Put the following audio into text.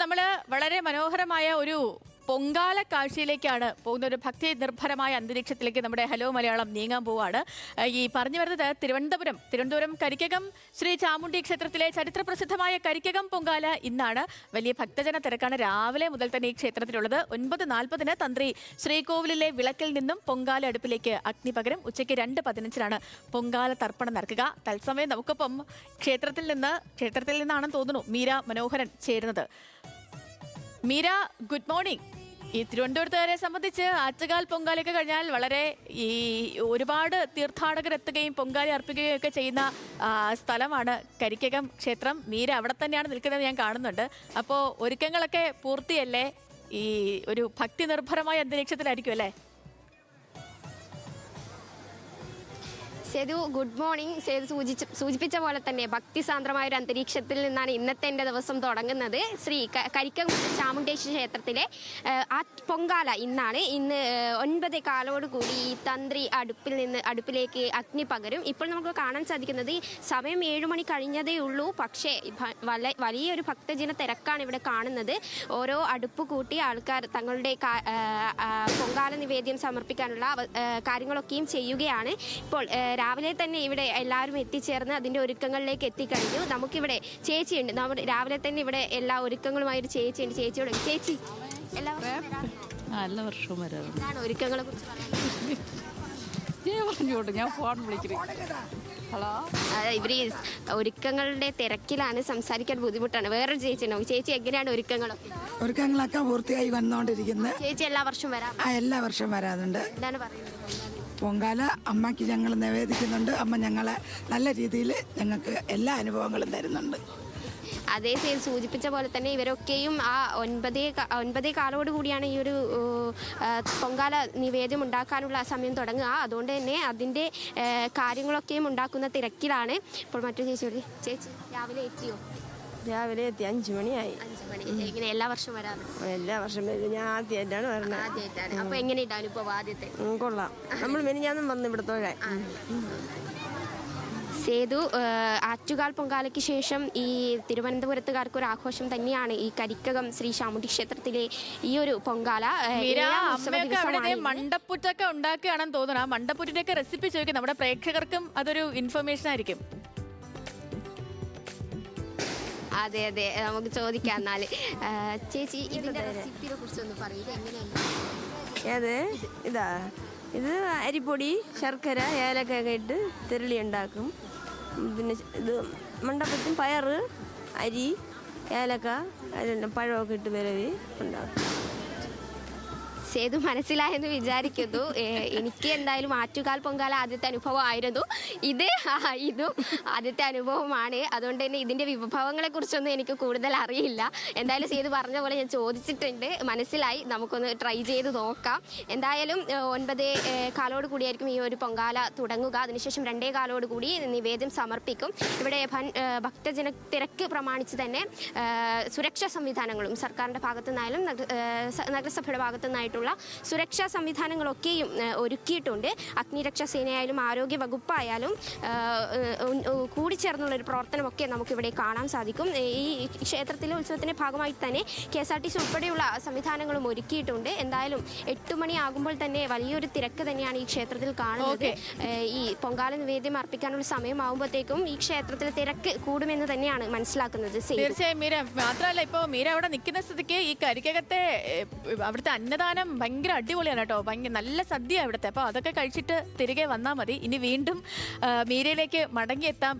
നമ്മൾ വളരെ മനോഹരമായ ഒരു പൊങ്കാല കാഴ്ചയിലേക്കാണ് പോകുന്ന. ഒരു ഭക്തി നിർഭരമായ അന്തരീക്ഷത്തിലേക്ക് നമ്മുടെ ഹലോ മലയാളം നീങ്ങാൻ പോവാണ്. ഈ പറഞ്ഞു വരുന്നത് തിരുവനന്തപുരം കരിക്കകം ശ്രീ ചാമുണ്ഡി ക്ഷേത്രത്തിലെ ചരിത്ര പ്രസിദ്ധമായ കരിക്കകം പൊങ്കാല ഇന്നാണ്. വലിയ ഭക്തജന തിരക്കാണ് രാവിലെ മുതൽ തന്നെ ഈ ക്ഷേത്രത്തിലുള്ളത്. 9:40 തന്ത്രി ശ്രീകോവിലിലെ വിളക്കിൽ നിന്നും പൊങ്കാല അടുപ്പിലേക്ക് അഗ്നി പകരും. ഉച്ചയ്ക്ക് 2:15 പൊങ്കാല തർപ്പണം നടക്കുക. തത്സമയം നമുക്കൊപ്പം ക്ഷേത്രത്തിൽ നിന്നാണെന്ന് തോന്നുന്നു മീര മനോഹരൻ ചേരുന്നത്. Meera, good morning. ഈ തിരുവനന്തപുരത്തുകാരെ സംബന്ധിച്ച് ആറ്റുകാൽ പൊങ്കാലയൊക്കെ കഴിഞ്ഞാൽ വളരെ ഒരുപാട് തീർത്ഥാടകർ എത്തുകയും പൊങ്കാല അർപ്പിക്കുകയും ഒക്കെ ചെയ്യുന്ന സ്ഥലമാണ് കരിക്കകം ക്ഷേത്രം. മീര അവിടെ തന്നെയാണ് നിൽക്കുന്നത്, ഞാൻ കാണുന്നുണ്ട്. അപ്പോൾ ഒരുക്കങ്ങളൊക്കെ പൂർത്തിയല്ലേ? ഈ ഒരു ഭക്തി നിർഭരമായ അന്തരീക്ഷത്തിലായിരിക്കും അല്ലേ? Sethu, good morning. സേതു സൂചിപ്പിച്ച പോലെ തന്നെ ഭക്തിസാന്ദ്രമായ ഒരു അന്തരീക്ഷത്തിൽ നിന്നാണ് ഇന്നത്തെ എൻ്റെ ദിവസം തുടങ്ങുന്നത്. ശ്രീ കരിക്കം ചാമുണ്ടേശ്വരി ക്ഷേത്രത്തിലെ ആ പൊങ്കാല ഇന്ന് 9:15 കൂടി ഈ തന്ത്രി അടുപ്പിലേക്ക് അഗ്നി പകരും. ഇപ്പോൾ നമുക്ക് കാണാൻ സാധിക്കുന്നത് സമയം 7 മണി കഴിഞ്ഞതേ ഉള്ളൂ. പക്ഷേ വലിയൊരു ഭക്തജന തിരക്കാണ് ഇവിടെ കാണുന്നത്. ഓരോ അടുപ്പ് കൂട്ടി ആൾക്കാർ തങ്ങളുടെ പൊങ്കാല നിവേദ്യം സമർപ്പിക്കാനുള്ള കാര്യങ്ങളൊക്കെയും ചെയ്യുകയാണ്. ഇപ്പോൾ രാവിലെ തന്നെ ഇവിടെ എല്ലാവരും എത്തിച്ചേർന്ന് അതിൻ്റെ ഒരുക്കങ്ങളിലേക്ക് എത്തിക്കഴിഞ്ഞു. നമുക്കിവിടെ ചേച്ചിയുണ്ട്. രാവിലെ തന്നെ ഇവിടെ എല്ലാ ഒരുക്കങ്ങളുമായി ഒരു ചേച്ചിയുണ്ട്. ചേച്ചി എല്ലാ വർഷവും എന്താണ് ഒരുക്കങ്ങളെ കുറിച്ച് ഞാൻ ഫോൺ ഹലോ. ഇവര് ഒരുക്കങ്ങളുടെ തിരക്കിലാണ്, സംസാരിക്കാൻ ബുദ്ധിമുട്ടാണ്. വേറൊരു ചേച്ചി ഉണ്ടാവും. ചേച്ചി, എങ്ങനെയാണ് ഒരുക്കങ്ങളൊക്കെ പൂർത്തിയായി വന്നുകൊണ്ടിരിക്കുന്നത്. ചേച്ചി എല്ലാ വർഷവും എല്ലാ വർഷവും വരാറുണ്ട്. എന്താണ് പറയുന്നത്? പൊങ്കാല അമ്മയ്ക്ക് ഞങ്ങൾ നിവേദിക്കുന്നുണ്ട്. അമ്മ ഞങ്ങളെ നല്ല രീതിയിൽ ഞങ്ങൾക്ക് എല്ലാ അനുഭവങ്ങളും തരുന്നുണ്ട്. അതേ സൂചിപ്പിച്ച പോലെ തന്നെ ഇവരൊക്കെയും ആ 9:15 കൂടിയാണ് ഈ ഒരു പൊങ്കാല നിവേദ്യം ഉണ്ടാക്കാനുള്ള സമയം തുടങ്ങുക. അതുകൊണ്ട് തന്നെ അതിൻ്റെ കാര്യങ്ങളൊക്കെയും ഉണ്ടാക്കുന്ന തിരക്കിലാണ്. ഇപ്പോൾ മറ്റൊരു ചേച്ചി രാവിലെ എത്തിയോ? രാവിലെ എത്തി 5 മണിയായി. 5 മണി. ഇങ്ങനെ എല്ലാ വർഷവും വരാറ്? എല്ലാ വർഷം വരും. ഞാൻ ആദ്യമായിട്ടാണ് വരുന്നത്. ആദ്യമായിട്ടാണ്. അപ്പൊ എങ്ങനെയുണ്ട് അനുഭവം ആദ്യത്തെ? കൊള്ളാം. നമ്മൾ മെനിഞ്ഞാന്നും വന്ന് ഇവിടെ തൊഴാൻ. സേതു, ആറ്റുകാൽ പൊങ്കാലയ്ക്ക് ശേഷം ഈ തിരുവനന്തപുരത്തുകാർക്ക് ഒരു ആഘോഷം തന്നെയാണ് ഈ കരിക്കകം ശ്രീ ചാമുണ്ഡി ക്ഷേത്രത്തിലെ ഈ ഒരു പൊങ്കാല. മണ്ടപ്പുറ്റൊക്കെ ഉണ്ടാക്കുകയാണെന്ന് തോന്നുന്നു. ആ മണ്ടപ്പുറ്റിന്റെ ഒക്കെ റെസിപ്പി ചോദിക്കും. നമ്മുടെ പ്രേക്ഷകർക്കും അതൊരു ഇൻഫർമേഷൻ ആയിരിക്കും. അതെ, നമുക്ക് ചോദിക്കാം. എന്നാല് ചേച്ചി, ഇതിന്റെ റെസിപ്പിയെ കുറിച്ചൊന്ന് പറയുക. എങ്ങനെയാണ്? ഇത് അരിപ്പൊടി, ശർക്കര, ഏലക്കൊക്കെ ഇട്ട് തിരളി ഉണ്ടാക്കും. പിന്നെ ഇത് മണ്ടപ്പത്തും പയറ്, അരി, ഏലക്ക, അതെല്ലാം പഴമൊക്കെ ഇട്ട് വിരവി ഉണ്ടാക്കും. സേതു മനസ്സിലായെന്ന് വിചാരിക്കുന്നു. എനിക്ക് എന്തായാലും ആറ്റുകാൽ പൊങ്കാല ആദ്യത്തെ അനുഭവമായിരുന്നു. ഇതും ആദ്യത്തെ അനുഭവമാണ്. അതുകൊണ്ട് തന്നെ ഇതിൻ്റെ വിഭവങ്ങളെ കുറിച്ചൊന്നും എനിക്ക് കൂടുതൽ അറിയില്ല. എന്തായാലും സേതു പറഞ്ഞ പോലെ ഞാൻ ചോദിച്ചിട്ടുണ്ട്, മനസ്സിലായി. നമുക്കൊന്ന് ട്രൈ ചെയ്ത് നോക്കാം. എന്തായാലും 9:15 കൂടിയായിരിക്കും ഈ ഒരു പൊങ്കാല തുടങ്ങുക. അതിനുശേഷം 2:15 കൂടി നിവേദ്യം സമർപ്പിക്കും. ഇവിടെ ഭക്തജന തിരക്ക് പ്രമാണിച്ച് തന്നെ സുരക്ഷാ സംവിധാനങ്ങളും സർക്കാരിൻ്റെ ഭാഗത്തു നിന്നായാലും നഗരസഭയുടെ ഭാഗത്തു നിന്നായിട്ടുള്ള സുരക്ഷാ സംവിധാനങ്ങളൊക്കെയും ഒരുക്കിയിട്ടുണ്ട്. അഗ്നിരക്ഷാ സേനയായാലും ആരോഗ്യ വകുപ്പായാലും കൂടിച്ചേർന്നുള്ള ഒരു പ്രവർത്തനമൊക്കെ നമുക്കിവിടെ കാണാൻ സാധിക്കും. ഈ ക്ഷേത്രത്തിലെ ഉത്സവത്തിൻ്റെ ഭാഗമായി തന്നെ KSRTC ഉൾപ്പെടെയുള്ള സംവിധാനങ്ങളും ഒരുക്കിയിട്ടുണ്ട്. എന്തായാലും 8 മണിയാകുമ്പോൾ തന്നെ വലിയൊരു തിരക്ക് തന്നെയാണ് ഈ ക്ഷേത്രത്തിൽ കാണുന്നത്. ഈ പൊങ്കാല നിവേദ്യം അർപ്പിക്കാനുള്ള സമയമാകുമ്പോഴത്തേക്കും ഈ ക്ഷേത്രത്തിൽ തിരക്ക് കൂടുമെന്ന് തന്നെയാണ് മനസ്സിലാക്കുന്നത്. തീർച്ചയായും മീര. മാത്രമല്ല, ഇപ്പോൾ മീര അവിടെ നിൽക്കുന്ന സ്ഥിതിക്ക് ഈ കരിക്കകത്തെ അവിടുത്തെ അന്നദാനം ഭയങ്കര അടിപൊളിയാണ് കേട്ടോ. ഭയങ്കര നല്ല സദ്യ അവിടുത്തെ. അപ്പോൾ അതൊക്കെ കഴിച്ചിട്ട് തിരികെ വന്നാൽ മതി. ഇനി വീണ്ടും മീരയിലേക്ക് മടങ്ങിയെത്താം.